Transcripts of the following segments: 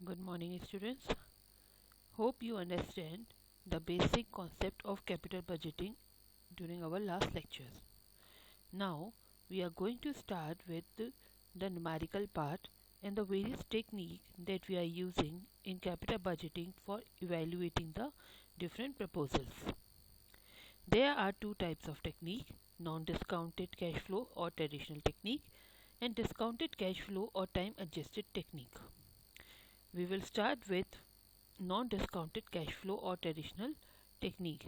Good morning, students. Hope you understand the basic concept of capital budgeting during our last lectures. Now, we are going to start with the numerical part and the various techniques that we are using in capital budgeting for evaluating the different proposals. There are two types of technique: non-discounted cash flow or traditional technique, and discounted cash flow or time-adjusted technique. We will start with non-discounted cash flow or traditional technique.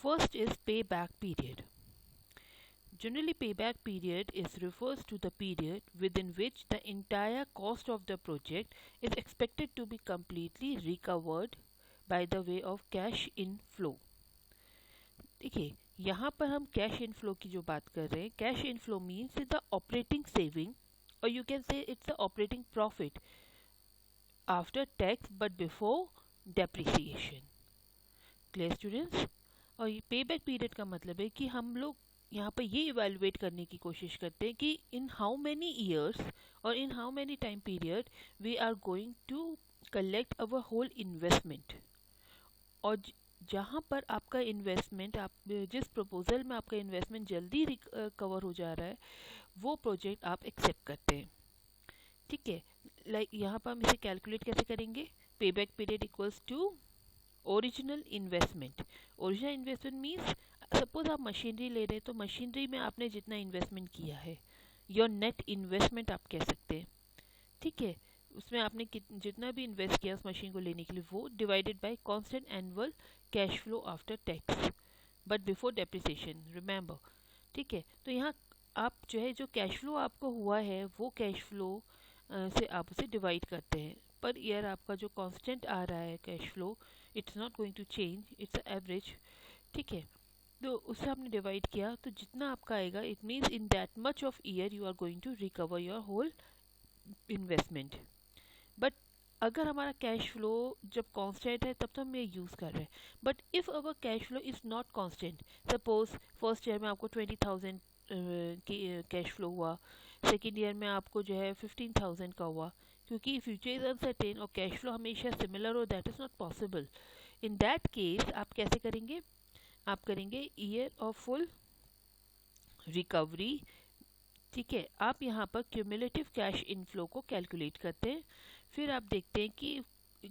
First is payback period. Generally, payback period refers to the period within which the entire cost of the project is expected to be completely recovered by the way of cash inflow. देखिए, यहाँ पर हम cash inflow की जो बात कर रहे हैं, cash inflow means the operating saving or you can say it's the operating profit after tax but before depreciation. Clear students? और ये पेबैक पीरियड का मतलब है कि हम लोग यहाँ पर ये इवेलुएट करने की कोशिश करते हैं कि इन हाउ मैनी ईयर्स और in how many time period we are going to collect our whole investment, और जहाँ पर आपका इन्वेस्टमेंट, आप जिस प्रपोजल में आपका इन्वेस्टमेंट जल्दी कवर हो जा रहा है, वो प्रोजेक्ट आप एक्सेप्ट करते हैं. ठीक है, लाइक यहाँ पर हम इसे कैलकुलेट कैसे करेंगे? Payback period equals to original investment. Original investment means suppose आप मशीनरी ले रहे हैं, तो मशीनरी में आपने जितना इन्वेस्टमेंट किया है, योर नेट इन्वेस्टमेंट आप कह सकते हैं. ठीक है, उसमें आपने जितना भी इन्वेस्ट किया उस मशीन को लेने के लिए, वो divided by constant annual cash flow after tax but before depreciation, remember. ठीक है, तो यहाँ आप जो है, जो कैश फ्लो आपको हुआ है, वो कैश फ्लो से आप उसे डिवाइड करते हैं. पर ईयर आपका जो कांस्टेंट आ रहा है cash flow, it's not going to change, it's average. ठीक है, तो उससे आपने डिवाइड किया, तो जितना आपका आएगा, it means in that much of year you are going to recover your whole investment. But अगर हमारा कैश फ्लो जब कांस्टेंट है तब तो हम ये यूज़ कर रहे हैं. But if our cash flow is not constant, suppose first year में आपको 20,000 कैश फ्लो हुआ, सेकेंड ईयर में आपको जो है 15,000 का हुआ, क्योंकि फ्यूचर इज अनसर्टेन और कैश फ्लो हमेशा सिमिलर हो, that is not possible. In that case आप कैसे करेंगे? आप करेंगे ईयर ऑफ फुल रिकवरी. ठीक है, आप यहाँ पर क्यूमुलेटिव कैश इनफ्लो को कैलकुलेट करते हैं. फिर आप देखते हैं कि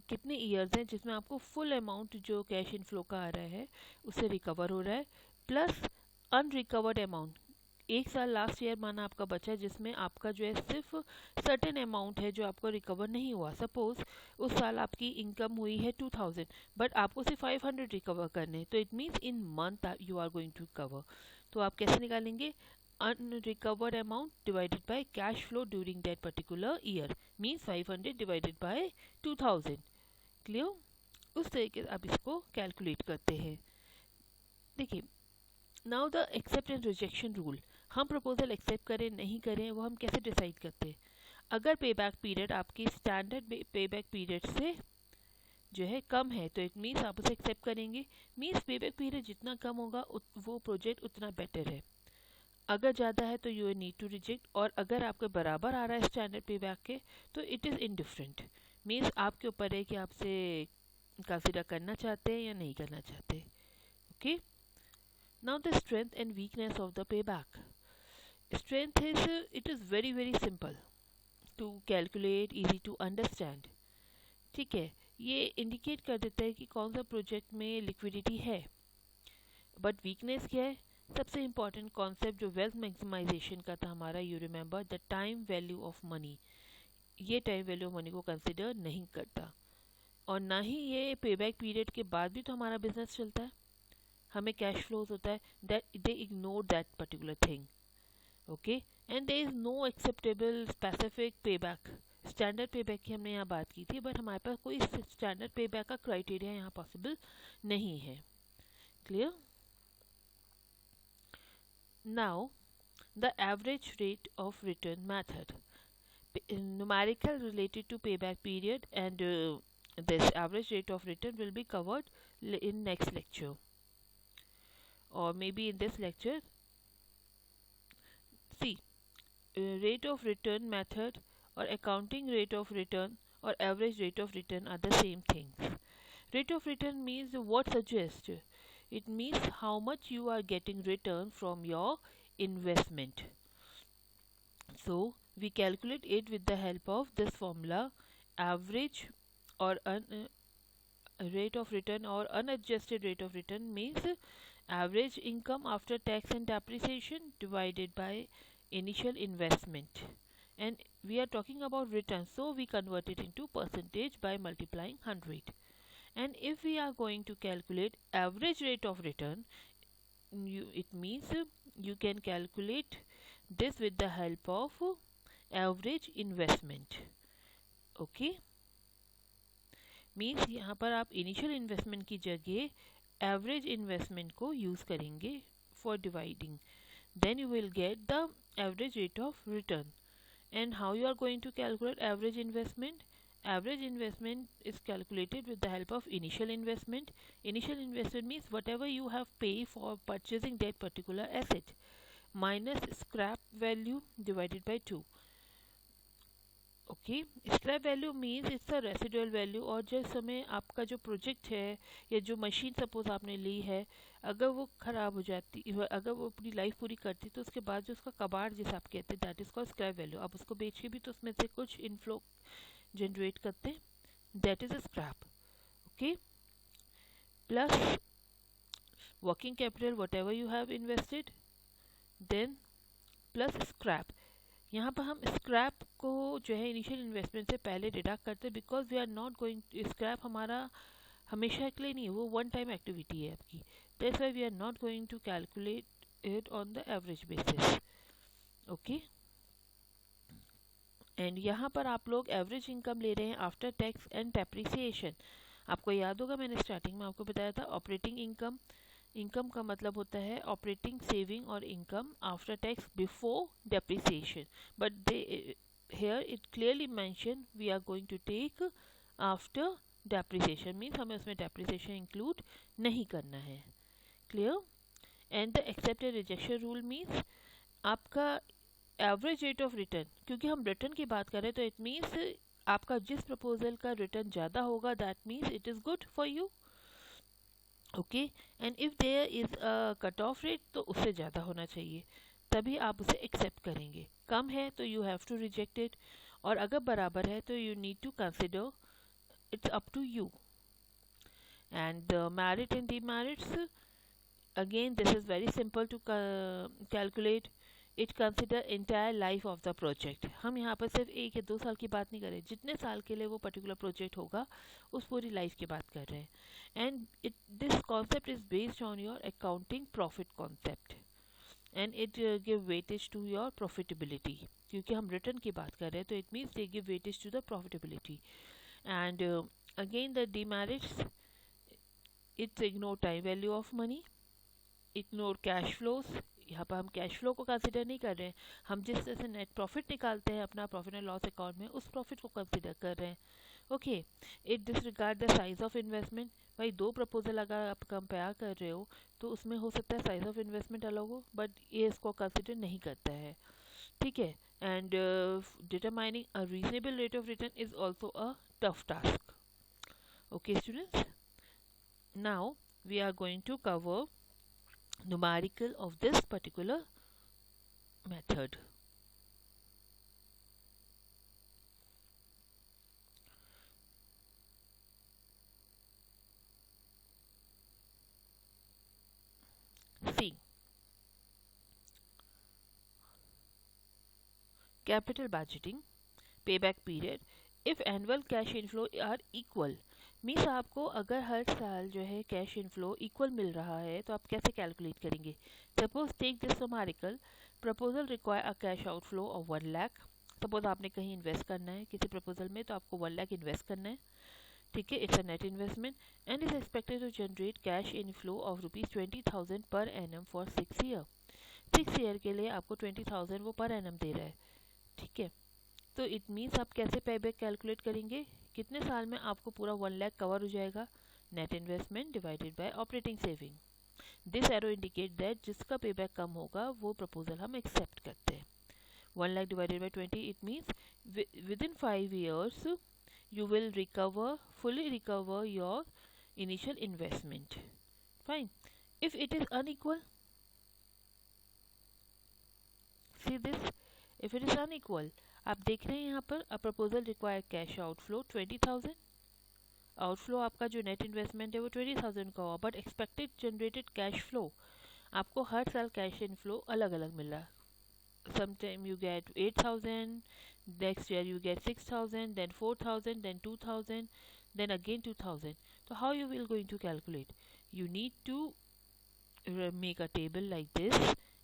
कितने ईयर्स हैं जिसमें आपको फुल अमाउंट जो कैश इनफ्लो का आ रहा है उससे रिकवर हो रहा है, प्लस अनरिकवर्ड अमाउंट. एक साल लास्ट ईयर माना आपका बचा, जिसमें आपका जो है सिर्फ सर्टेन अमाउंट है जो आपको रिकवर नहीं हुआ. सपोज उस साल आपकी इनकम हुई है 2,000, बट आपको सिर्फ 500 रिकवर करने, तो it means in month you are going to cover. तो आप कैसे निकालेंगे? unrecovered amount divided by cash flow during that particular year means 500 divided by 2000. Clear? उस तरीके से आप इसको कैलकुलेट करते हैं. देखिए, now the accept and rejection rule. हम प्रपोजल एक्सेप्ट करें नहीं करें वो हम कैसे डिसाइड करते हैं? अगर पेबैक पीरियड आपकी स्टैंडर्ड पेबैक पीरियड से जो है कम है, तो इट मीन्स आप उसे एक्सेप्ट करेंगे. मीन्स पेबैक पीरियड जितना कम होगा वो प्रोजेक्ट उतना बेटर है. अगर ज़्यादा है तो यू नीड टू रिजेक्ट, और अगर आपके बराबर आ रहा है स्टैंडर्ड पेबैक के, तो इट इज़ इनडिफरेंट. मीन्स आपके ऊपर है कि आपसे कंसिडर करना चाहते हैं या नहीं करना चाहते. Okay, now the strength and weakness of the payback. Strength is it is very very simple to calculate, easy to understand. ठीक है, ये इंडिकेट कर देता है कि कौन सा प्रोजेक्ट में लिक्विडिटी है. बट वीकनेस क्या है? सबसे इम्पॉर्टेंट कॉन्सेप्ट जो वेल्थ मैक्सिमाइजेशन का था हमारा, you remember the time value of money. ये टाइम वैल्यू ऑफ मनी को कंसिडर नहीं करता, और ना ही ये पेबैक पीरियड के बाद भी तो हमारा बिजनेस चलता है, हमें कैश फ्लोज होता है. That they ignore that particular thing. Okay, and there is no acceptable specific payback. Standard payback की हमने यहाँ बात की थी, बट हमारे पास कोई स्टैंडर्ड पेबैक का क्राइटेरिया यहाँ पॉसिबल नहीं है. Clear? Now, the average rate of return method. Numerical related to payback period, and this average rate of return will be covered in next lecture, or maybe in this lecture. See, rate of return method or accounting rate of return or average rate of return are the same things. Rate of return means what suggests? It means how much you are getting return from your investment. So we calculate it with the help of this formula, average or rate of return or unadjusted rate of return means average income after tax and depreciation divided by initial investment. And we are talking about return, so we convert it into percentage by multiplying 100. And if we are going to calculate average rate of return, it means you can calculate this with the help of average investment. Okay means यहाँ पर आप initial investment की जगह average investment को use करेंगे for dividing, then you will get the average rate of return. And how you are going to calculate average investment? Average investment is calculated with the help of initial investment. Initial investment means whatever you have paid for purchasing that particular asset minus scrap value divided by 2. Okay, scrap value means it's a residual value, और जिस समय आपका जो project है या जो machine suppose आपने ली है, अगर वो ख़राब हो जाती, अगर वो अपनी लाइफ पूरी करती, तो उसके बाद जो उसका कबाड़ जिसे आप कहते हैं that is called scrap value. आप उसको बेच के भी तो उसमें से कुछ इनफ्लो जनरेट करते हैं, that is a scrap. Okay, plus working capital whatever you have invested, then plus scrap. यहाँ पर हम स्क्रैप को जो है इनिशियल इन्वेस्टमेंट से पहले डिडक्ट करते हैं, because we are not going, scrap हमारा हमेशा के लिए नहीं, वो वन टाइम एक्टिविटी है आपकी. That's why we are not going to calculate it on the average basis. Okay, and यहाँ पर आप लोग एवरेज इनकम ले रहे हैं आफ्टर टैक्स एंड डेप्रिसिएशन. आपको याद होगा मैंने स्टार्टिंग में आपको बताया था ऑपरेटिंग इनकम. इनकम का मतलब होता है ऑपरेटिंग सेविंग और income after tax before depreciation, but they here it clearly mentioned we are going to take after depreciation, means हमें उसमें depreciation include नहीं करना है. clear? and the accept and rejection rule means आपका average rate of return, क्योंकि हम return की बात कर रहे हैं तो it means आपका जिस प्रपोजल का रिटर्न ज़्यादा होगा that means it is good for you. Okay, and if there is a cut off rate तो उससे ज़्यादा होना चाहिए, तभी आप उसे एक्सेप्ट करेंगे. कम है तो you have to reject it, और अगर बराबर है तो you need to consider, it's up to you. And merit and demerits, again this is very simple to calculate. It consider entire life of the project. हम यहाँ पर सिर्फ 1 या 2 साल की बात नहीं कर रहे, जितने साल के लिए वो पर्टिकुलर प्रोजेक्ट होगा उस पूरी लाइफ की बात कर रहे हैं. And this concept is based on your accounting profit concept, and it give weightage to your profitability. क्योंकि हम रिटर्न की बात कर रहे हैं तो it means they give weightage to the profitability. And again the demerits, its ignore time value of money, ignore cash flows. यहाँ पर हम कैश फ्लो को कंसिडर नहीं कर रहे हैं, हम जिस तरह से नेट प्रॉफिट निकालते हैं अपना प्रॉफिट एंड लॉस अकाउंट में उस प्रॉफिट को कंसिडर कर रहे हैं. Okay, it disregard the size of investment. भाई 2 प्रपोजल अगर आप कंपेयर कर रहे हो तो उसमें हो सकता है साइज ऑफ इन्वेस्टमेंट अलग हो, बट ये इसको कंसिडर नहीं करता है. ठीक है, and determining a reasonable rate of return is also a tough task. Okay students, now we are going to cover numerical of this particular method. See, capital budgeting, payback period. If annual cash inflow are equal, means आपको अगर हर साल जो है cash inflow equal मिल रहा है तो आप कैसे कैलकुलेट करेंगे. Suppose take this numerical proposal require a cash outflow of 1 lakh. Suppose आपने कहीं इन्वेस्ट करना है किसी प्रपोजल में, तो आपको 1 लाख इन्वेस्ट करना है. ठीक है, it's a net investment and is expected to generate cash inflow of ₹20,000 per annum for 6 year. 6 year के लिए आपको 20,000 वो पर एनम दे रहा है. ठीक है, तो इट मीन्स आप कैसे पेबैक कैलकुलेट करेंगे, कितने साल में आपको पूरा 1 लाख कवर हो जाएगा. Net investment divided by operating saving. This arrow indicate that जिसका पेबैक कम होगा वो प्रपोजल हम एक्सेप्ट करते हैं. 1 lakh divided by 20, it means within 5 years you will fully recover your initial investment. Fine. If it is unequal, see this, if it is unequal, आप देख रहे हैं यहाँ पर a proposal require cash outflow 20,000, outflow आपका जो net investment है वो 20,000 का हुआ, but expected generated cash flow आपको हर साल कैश इनफ्लो अलग अलग मिल रहा है. Sometime you get 8,000, next year you get 6,000, then 4,000, then 2,000, then again 2,000. So how you will going to calculate? You need to make a table like this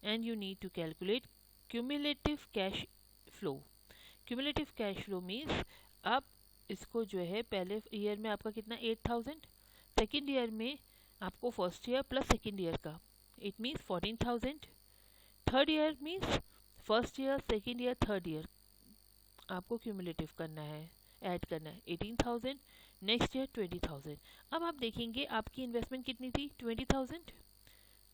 and you need to calculate cumulative cash flow. Cumulative cash flow means आप इसको जो है पहले year में आपका कितना 8,000, second year में आपको first year plus second year का it means 14,000, third year means first year second year third year आपको क्यूमुलेटिव करना है, ऐड करना है 18,000, नेक्स्ट ईयर 20,000. अब आप देखेंगे आपकी इन्वेस्टमेंट कितनी थी 20,000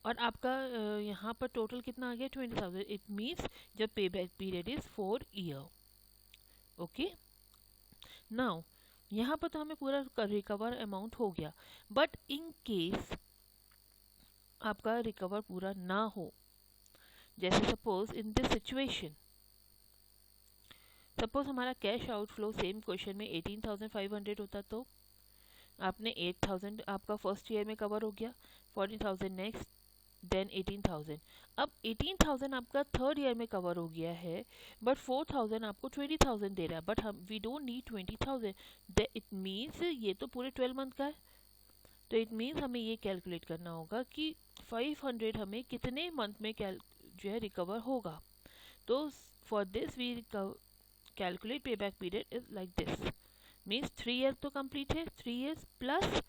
और आपका यहाँ पर टोटल कितना आ गया 20,000. इट मीन्स जब पे back period is 4 year. Okay, now यहाँ पर तो हमें पूरा रिकवर अमाउंट हो गया, बट इन केस आपका रिकवर पूरा ना हो, जैसे suppose in this situation, suppose हमारा कैश आउटफ्लो सेम क्वेश्चन में 18,500 होता तो आपने 8,000 आपका फर्स्ट ईयर में कवर हो गया, 14,000 नेक्स्ट, देन 18,000. अब 18,000 आपका थर्ड ईयर में कवर हो गया है, बट 4,000 आपको 20,000 दे रहा है, बट हम वी डोंट नीड 20,000. इट मीन्स ये तो पूरे 12 मंथ का है, तो इट मीन्स हमें ये कैलकुलेट करना होगा कि 500 हमें कितने मंथ में जो है रिकवर होगा. तो फॉर दिस वी कैलकुलेट पे back period is like this, means 3 year तो कंप्लीट है, 3 years plus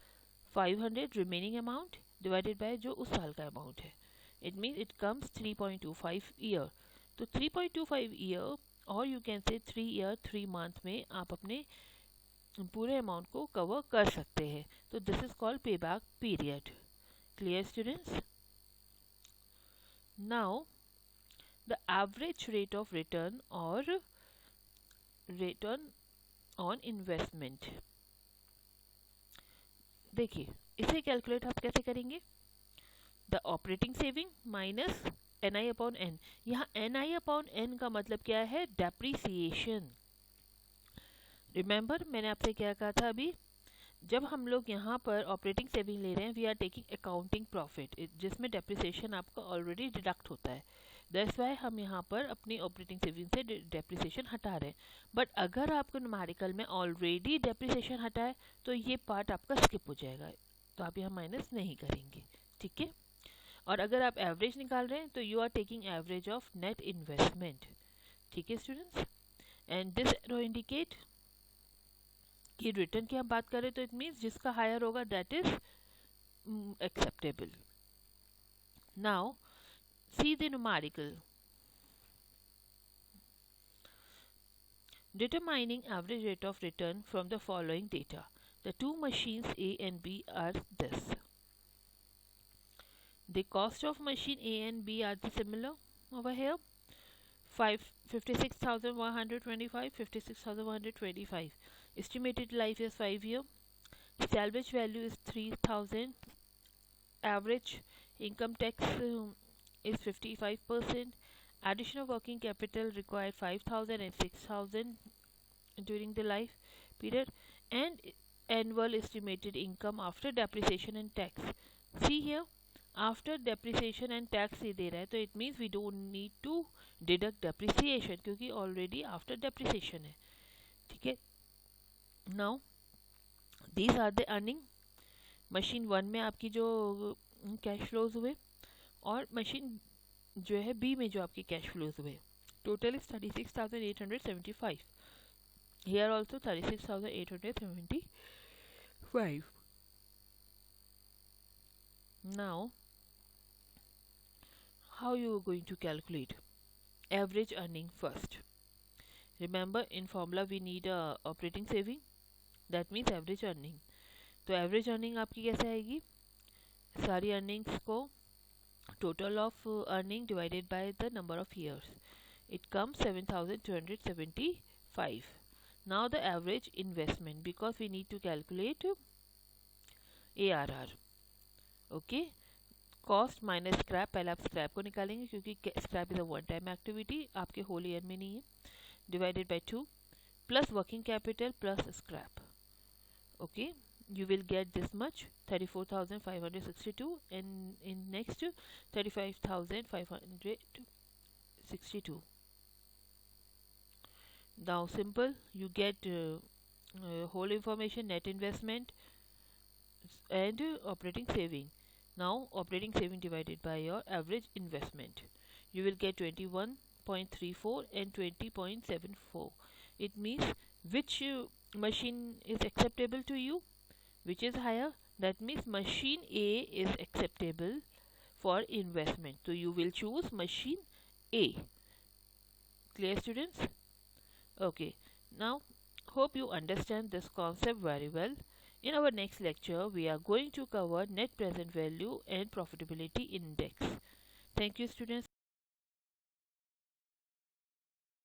500 remaining amount divided by जो उस साल का अमाउंट है. It means it comes 3.25 year. तो 3.25 ईयर और you can say 3 year 3 month में आप अपने पूरे अमाउंट को कवर कर सकते हैं. तो दिस इज कॉल्ड पे back period. Clear students? Now the average rate of return और रिटर्न ऑन इन्वेस्टमेंट. देखिए इसे कैलकुलेट आप कैसे करेंगे, the operating saving minus NI upon N. यहाँ NI अपॉन N का मतलब क्या है, डेप्रीसिएशन. रिमेंबर मैंने आपसे क्या कहा था अभी, जब हम लोग यहाँ पर ऑपरेटिंग सेविंग ले रहे हैं we are taking accounting profit जिसमें डेप्रिसिएशन आपका ऑलरेडी डिडक्ट होता है. दैट्स वाई हम यहाँ पर अपनी ऑपरेटिंग सेविंग से डेप्रिसिएशन हटा रहे हैं. बट अगर आपको न्यूमेरिकल में ऑलरेडी डेप्रिसिएशन हटा है तो ये पार्ट आपका स्किप हो जाएगा, तो आप यहाँ माइनस नहीं करेंगे. ठीक है, और अगर आप एवरेज निकाल रहे हैं तो you are taking average of net investment. ठीक है students, and this arrow indicate कि रिटर्न की हम बात करें तो इट मीन्स जिसका हायर होगा that is acceptable. Now see the numerical. Determining average rate of return from the following data. The two machines A and B are this. The cost of machine A and B are similar over here. 56,125, 56,125. Estimated life is 5 years. Salvage value is 3,000. Average income tax is 55%. Additional working capital required 5,000 and 6,000 during the life period, and annual estimated income after depreciation and tax. See here, after depreciation and tax ही दे रहा है, तो it means we don't need to deduct depreciation क्योंकि already after depreciation है. ठीक है, now these are the earning. Machine 1 में आपकी जो कैश फ्लोज हुए और मशीन जो है बी में जो आपकी कैश फ्लोज हुए, total is 36,875. Here also 36,875. Now how you are going to calculate average earning first. Remember in formula we need operating saving, that means average earning. तो average earning आपकी कैसे आएगी, सारी अर्निंग्स को total of earning divided by the number of years. It comes 7,275. Now the average investment, because we need to calculate ARR. Okay, cost minus scrap, पहले आप scrap को निकालेंगे क्योंकि scrap is a one time activity, आपके whole year में नहीं है, divided by 2 plus working capital plus scrap. Okay, you will get this much, 34,562, and in next 35,562. Now simple, you get whole information, net investment and operating saving. Now operating saving divided by your average investment, you will get 21.34 and 20.74. It means which machine is acceptable to you, which is higher. That means machine A is acceptable for investment, so you will choose machine A. Clear, students? Okay, now hope you understand this concept very well. In our next lecture we are going to cover net present value and profitability index. Thank you, students.